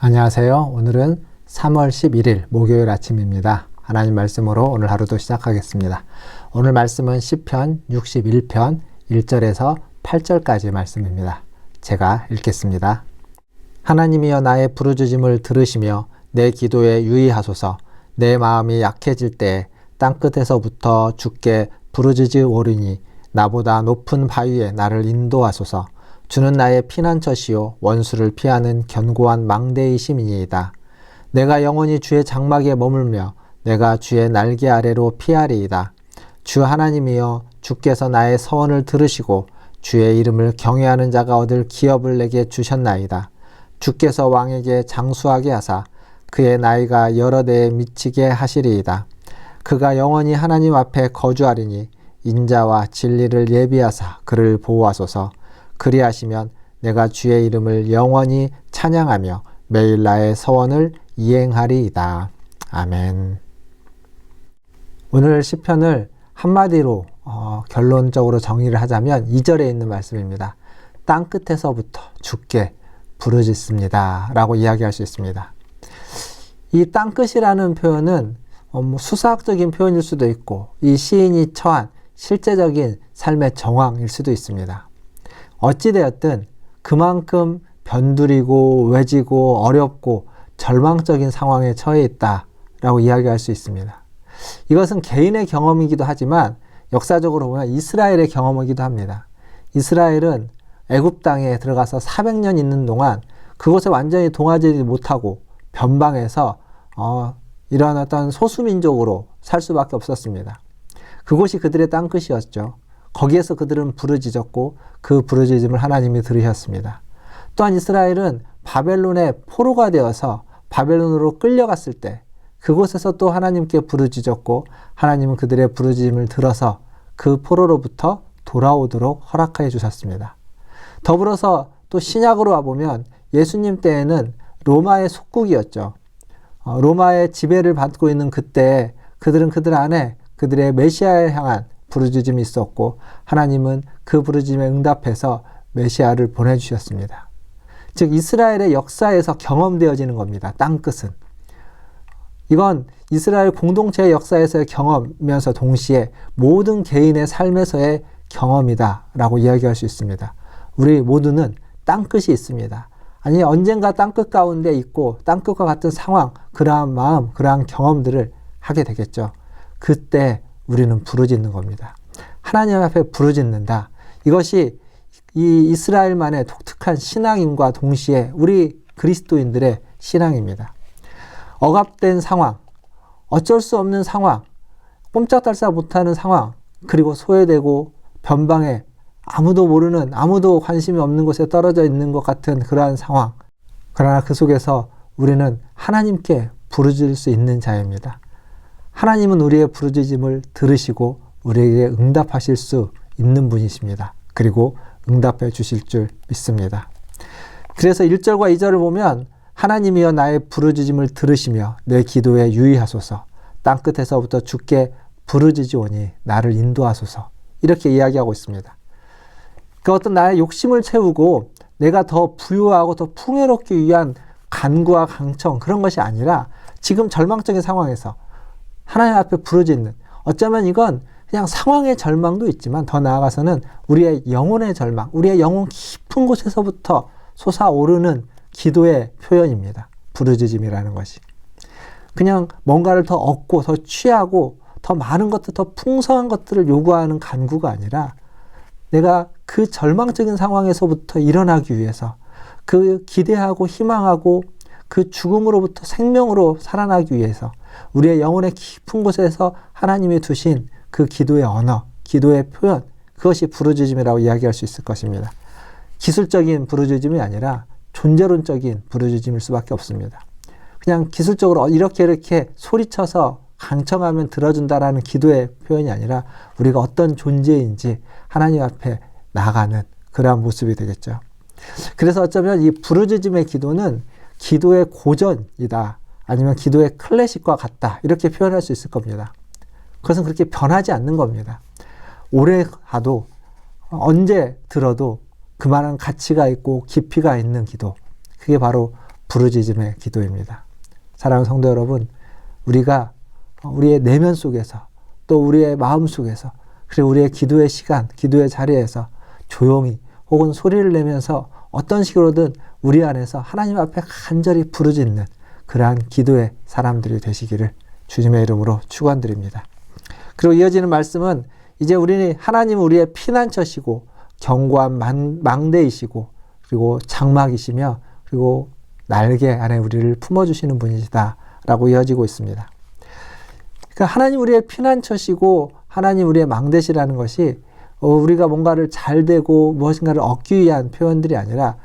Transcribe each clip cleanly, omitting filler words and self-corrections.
안녕하세요. 오늘은 3월 11일 목요일 아침입니다. 하나님 말씀으로 오늘 하루도 시작하겠습니다. 오늘 말씀은 시편 61편 1절에서 8절까지 말씀입니다. 제가 읽겠습니다. 하나님이여 나의 부르짖음을 들으시며 내 기도에 유의하소서. 내 마음이 약해질 때 땅끝에서부터 주께 부르짖으오리니 나보다 높은 바위에 나를 인도하소서. 주는 나의 피난처시요 원수를 피하는 견고한 망대이심이니이다. 내가 영원히 주의 장막에 머물며 내가 주의 날개 아래로 피하리이다. 주 하나님이여 주께서 나의 서원을 들으시고 주의 이름을 경외하는 자가 얻을 기업을 내게 주셨나이다. 주께서 왕에게 장수하게 하사 그의 나이가 여러 대에 미치게 하시리이다. 그가 영원히 하나님 앞에 거주하리니 인자와 진리를 예비하사 그를 보호하소서. 그리하시면 내가 주의 이름을 영원히 찬양하며 매일 나의 서원을 이행하리이다. 아멘. 오늘 시편을 한마디로 결론적으로 정의를 하자면 2절에 있는 말씀입니다. 땅끝에서부터 주께 부르짖습니다 라고 이야기할 수 있습니다. 이 땅끝이라는 표현은 수사학적인 표현일 수도 있고 이 시인이 처한 실제적인 삶의 정황일 수도 있습니다. 어찌되었든 그만큼 변두리고 외지고 어렵고 절망적인 상황에 처해 있다라고 이야기할 수 있습니다. 이것은 개인의 경험이기도 하지만 역사적으로 보면 이스라엘의 경험이기도 합니다. 이스라엘은 애굽 땅에 들어가서 400년 있는 동안 그곳에 완전히 동화되지 못하고 변방에서 이러한 어떤 소수민족으로 살 수밖에 없었습니다. 그곳이 그들의 땅끝이었죠. 거기에서 그들은 부르짖었고 그 부르짖음을 하나님이 들으셨습니다. 또한 이스라엘은 바벨론의 포로가 되어서 바벨론으로 끌려갔을 때 그곳에서 또 하나님께 부르짖었고 하나님은 그들의 부르짖음을 들어서 그 포로로부터 돌아오도록 허락해 주셨습니다. 더불어서 또 신약으로 와보면 예수님 때에는 로마의 속국이었죠. 로마의 지배를 받고 있는 그때 그들은 그들 안에 그들의 메시아에 향한 부르짖음이 있었고 하나님은 그 부르짖음에 응답해서 메시아를 보내주셨습니다. 즉 이스라엘의 역사에서 경험되어지는 겁니다. 땅끝은. 이건 이스라엘 공동체의 역사에서의 경험이면서 동시에 모든 개인의 삶에서의 경험이다 라고 이야기할 수 있습니다. 우리 모두는 땅끝이 있습니다. 아니 언젠가 땅끝 가운데 있고 땅끝과 같은 상황, 그러한 마음, 그러한 경험들을 하게 되겠죠. 그때 우리는 부르짖는 겁니다. 하나님 앞에 부르짖는다. 이것이 이 이스라엘만의 독특한 신앙임과 동시에 우리 그리스도인들의 신앙입니다. 억압된 상황, 어쩔 수 없는 상황, 꼼짝달싹 못하는 상황, 그리고 소외되고 변방에 아무도 모르는, 아무도 관심이 없는 곳에 떨어져 있는 것 같은 그러한 상황. 그러나 그 속에서 우리는 하나님께 부르짖을 수 있는 자입니다. 하나님은 우리의 부르짖음을 들으시고 우리에게 응답하실 수 있는 분이십니다. 그리고 응답해 주실 줄 믿습니다. 그래서 1절과 2절을 보면 하나님이여 나의 부르짖음을 들으시며 내 기도에 유의하소서. 땅끝에서부터 주께 부르짖으오니 나를 인도하소서. 이렇게 이야기하고 있습니다. 그 어떤 나의 욕심을 채우고 내가 더 부유하고 더 풍요롭기 위한 간구와 강청 그런 것이 아니라 지금 절망적인 상황에서 하나님 앞에 부르짖는, 어쩌면 이건 그냥 상황의 절망도 있지만 더 나아가서는 우리의 영혼의 절망, 우리의 영혼 깊은 곳에서부터 솟아오르는 기도의 표현입니다. 부르짖음이라는 것이. 그냥 뭔가를 더 얻고 더 취하고 더 많은 것들, 더 풍성한 것들을 요구하는 간구가 아니라 내가 그 절망적인 상황에서부터 일어나기 위해서 그 기대하고 희망하고 그 죽음으로부터 생명으로 살아나기 위해서 우리의 영혼의 깊은 곳에서 하나님이 두신 그 기도의 언어, 기도의 표현, 그것이 부르짖음이라고 이야기할 수 있을 것입니다. 기술적인 부르짖음이 아니라 존재론적인 부르짖음일 수밖에 없습니다. 그냥 기술적으로 이렇게 소리쳐서 강청하면 들어준다라는 기도의 표현이 아니라 우리가 어떤 존재인지 하나님 앞에 나아가는 그러한 모습이 되겠죠. 그래서 어쩌면 이 부르짖음의 기도는 기도의 고전이다. 아니면 기도의 클래식과 같다. 이렇게 표현할 수 있을 겁니다. 그것은 그렇게 변하지 않는 겁니다. 오래 가도 언제 들어도 그만한 가치가 있고 깊이가 있는 기도. 그게 바로 부르짖음의 기도입니다. 사랑하는 성도 여러분, 우리가 우리의 내면 속에서 또 우리의 마음 속에서 그리고 우리의 기도의 시간, 기도의 자리에서 조용히 혹은 소리를 내면서 어떤 식으로든 우리 안에서 하나님 앞에 간절히 부르짖는 그러한 기도의 사람들이 되시기를 주님의 이름으로 축원드립니다. 그리고 이어지는 말씀은 이제 하나님은 우리의 피난처시고 견고한 망대이시고 그리고 장막이시며 그리고 날개 안에 우리를 품어주시는 분이시다 라고 이어지고 있습니다. 그러니까 하나님 우리의 피난처시고 하나님 우리의 망대시라는 것이 우리가 뭔가를 잘 되고 무엇인가를 얻기 위한 표현들이 아니라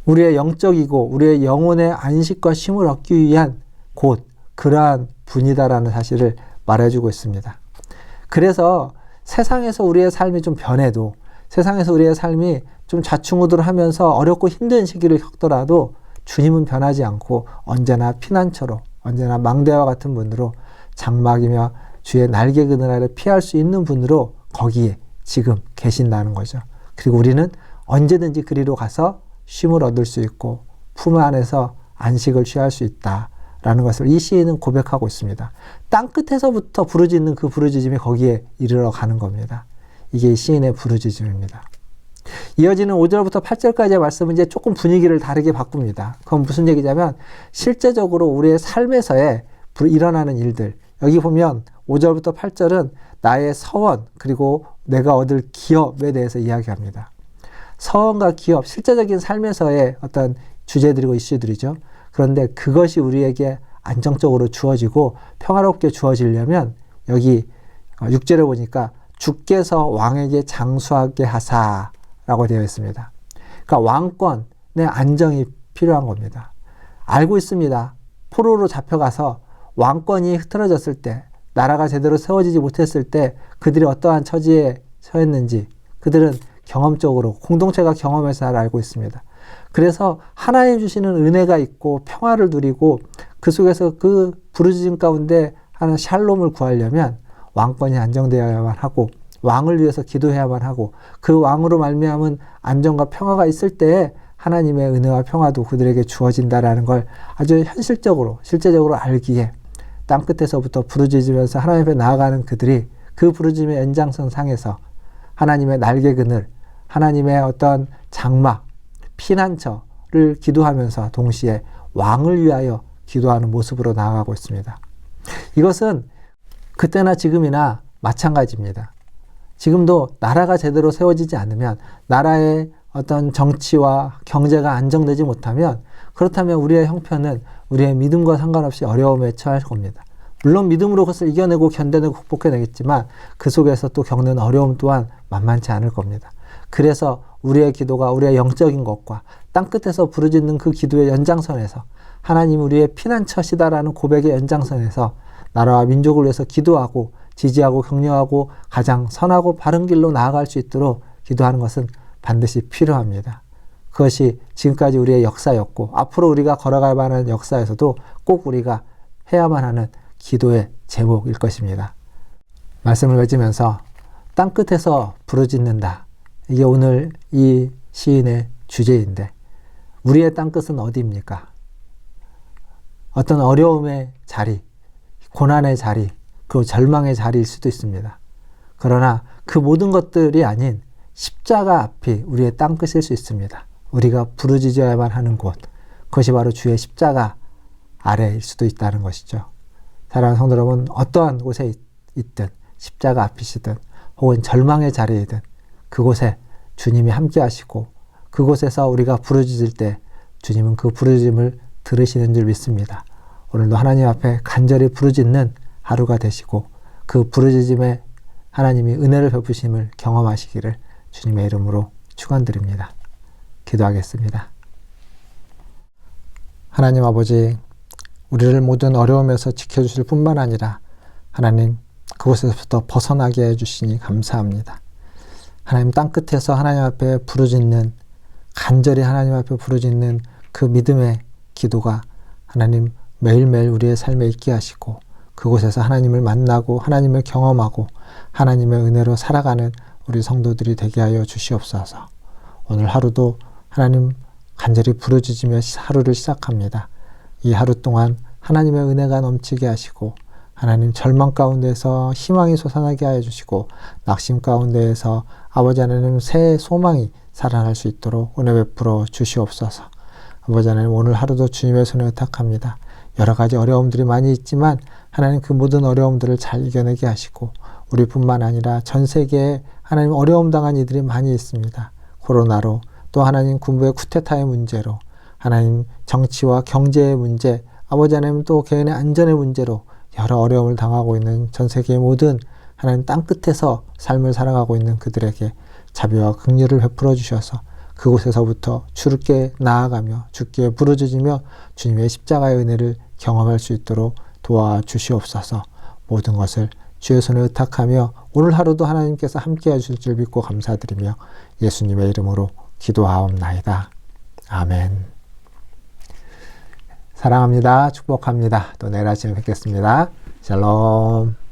우리의 영적이고 우리의 영혼의 안식과 쉼을 얻기 위한 곳, 그러한 분이다라는 사실을 말해주고 있습니다. 그래서 세상에서 우리의 삶이 좀 변해도 세상에서 우리의 삶이 좀 좌충우돌하면서 어렵고 힘든 시기를 겪더라도 주님은 변하지 않고 언제나 피난처로 언제나 망대와 같은 분으로 장막이며 주의 날개 그늘 아래 피할 수 있는 분으로 거기에 지금 계신다는 거죠. 그리고 우리는 언제든지 그리로 가서 쉼을 얻을 수 있고 품 안에서 안식을 취할 수 있다라는 것을 이 시인은 고백하고 있습니다. 땅끝에서부터 부르짖는 그 부르짖음이 거기에 이르러 가는 겁니다. 이게 시인의 부르짖음입니다. 이어지는 5절부터 8절까지의 말씀은 이제 조금 분위기를 다르게 바꿉니다. 그건 무슨 얘기냐면 실제적으로 우리의 삶에서의 일어나는 일들, 여기 보면 5절부터 8절은 나의 서원 그리고 내가 얻을 기업에 대해서 이야기합니다. 서원과 기업, 실제적인 삶에서의 어떤 주제들이고 이슈들이죠. 그런데 그것이 우리에게 안정적으로 주어지고 평화롭게 주어지려면 여기 6절에 보니까 주께서 왕에게 장수하게 하사라고 되어 있습니다. 그러니까 왕권의 안정이 필요한 겁니다. 알고 있습니다. 포로로 잡혀가서 왕권이 흐트러졌을 때, 나라가 제대로 세워지지 못했을 때 그들이 어떠한 처지에 처했는지 그들은 경험적으로 공동체가 경험해서 잘 알고 있습니다. 그래서 하나님 주시는 은혜가 있고 평화를 누리고 그 속에서 그 부르짖음 가운데 하는 샬롬을 구하려면 왕권이 안정되어야만 하고 왕을 위해서 기도해야만 하고 그 왕으로 말미암은 안정과 평화가 있을 때에 하나님의 은혜와 평화도 그들에게 주어진다라는 걸 아주 현실적으로 실제적으로 알기에 땅끝에서부터 부르짖으면서 하나님 앞에 나아가는 그들이 그 부르짖음의 연장선 상에서 하나님의 날개 그늘, 하나님의 어떤 장막, 피난처를 기도하면서 동시에 왕을 위하여 기도하는 모습으로 나아가고 있습니다. 이것은 그때나 지금이나 마찬가지입니다. 지금도 나라가 제대로 세워지지 않으면 나라의 어떤 정치와 경제가 안정되지 못하면 그렇다면 우리의 형편은 우리의 믿음과 상관없이 어려움에 처할 겁니다. 물론 믿음으로 그것을 이겨내고 견뎌내고 극복해내겠지만 그 속에서 또 겪는 어려움 또한 만만치 않을 겁니다. 그래서 우리의 기도가 우리의 영적인 것과 땅끝에서 부르짖는 그 기도의 연장선에서 하나님 우리의 피난처시다라는 고백의 연장선에서 나라와 민족을 위해서 기도하고 지지하고 격려하고 가장 선하고 바른 길로 나아갈 수 있도록 기도하는 것은 반드시 필요합니다. 그것이 지금까지 우리의 역사였고 앞으로 우리가 걸어갈 만한 역사에서도 꼭 우리가 해야만 하는 기도의 제목일 것입니다. 말씀을 맺으면서 땅끝에서 부르짖는다. 이게 오늘 이 시인의 주제인데 우리의 땅끝은 어디입니까? 어떤 어려움의 자리, 고난의 자리, 그리고 절망의 자리일 수도 있습니다. 그러나 그 모든 것들이 아닌 십자가 앞이 우리의 땅끝일 수 있습니다. 우리가 부르짖어야만 하는 곳, 그것이 바로 주의 십자가 아래일 수도 있다는 것이죠. 사랑하는 성도 여러분, 어떠한 곳에 있든 십자가 앞이시든 혹은 절망의 자리이든 그곳에 주님이 함께 하시고 그곳에서 우리가 부르짖을 때 주님은 그 부르짖음을 들으시는 줄 믿습니다. 오늘도 하나님 앞에 간절히 부르짖는 하루가 되시고 그 부르짖음에 하나님이 은혜를 베푸심을 경험하시기를 주님의 이름으로 축원드립니다. 기도하겠습니다. 하나님 아버지, 우리를 모든 어려움에서 지켜주실 뿐만 아니라 하나님 그곳에서부터 벗어나게 해주시니 감사합니다. 하나님 땅끝에서 하나님 앞에 부르짖는 간절히 하나님 앞에 부르짖는 그 믿음의 기도가 하나님 매일매일 우리의 삶에 있게 하시고 그곳에서 하나님을 만나고 하나님을 경험하고 하나님의 은혜로 살아가는 우리 성도들이 되게 하여 주시옵소서. 오늘 하루도 하나님 간절히 부르짖으며 하루를 시작합니다. 이 하루 동안 하나님의 은혜가 넘치게 하시고 하나님 절망 가운데서 희망이 솟아나게 하여 주시고 낙심 가운데에서 아버지 하나님 새 소망이 살아날 수 있도록 은혜 베풀어 주시옵소서. 아버지 하나님 오늘 하루도 주님의 손에 의탁합니다. 여러 가지 어려움들이 많이 있지만 하나님 그 모든 어려움들을 잘 이겨내게 하시고 우리뿐만 아니라 전 세계에 하나님 어려움 당한 이들이 많이 있습니다. 코로나로 또 하나님 군부의 쿠데타의 문제로 하나님 정치와 경제의 문제 아버지 하나님 또 개인의 안전의 문제로 여러 어려움을 당하고 있는 전 세계의 모든 하나님 땅끝에서 삶을 살아가고 있는 그들에게 자비와 긍휼을 베풀어 주셔서 그곳에서부터 주께 나아가며 주께 부르짖으며 주님의 십자가의 은혜를 경험할 수 있도록 도와주시옵소서. 모든 것을 주의 손에 의탁하며 오늘 하루도 하나님께서 함께 하실 줄 믿고 감사드리며 예수님의 이름으로 기도하옵나이다. 아멘. 사랑합니다. 축복합니다. 또 내일 아침에 뵙겠습니다. 샬롬.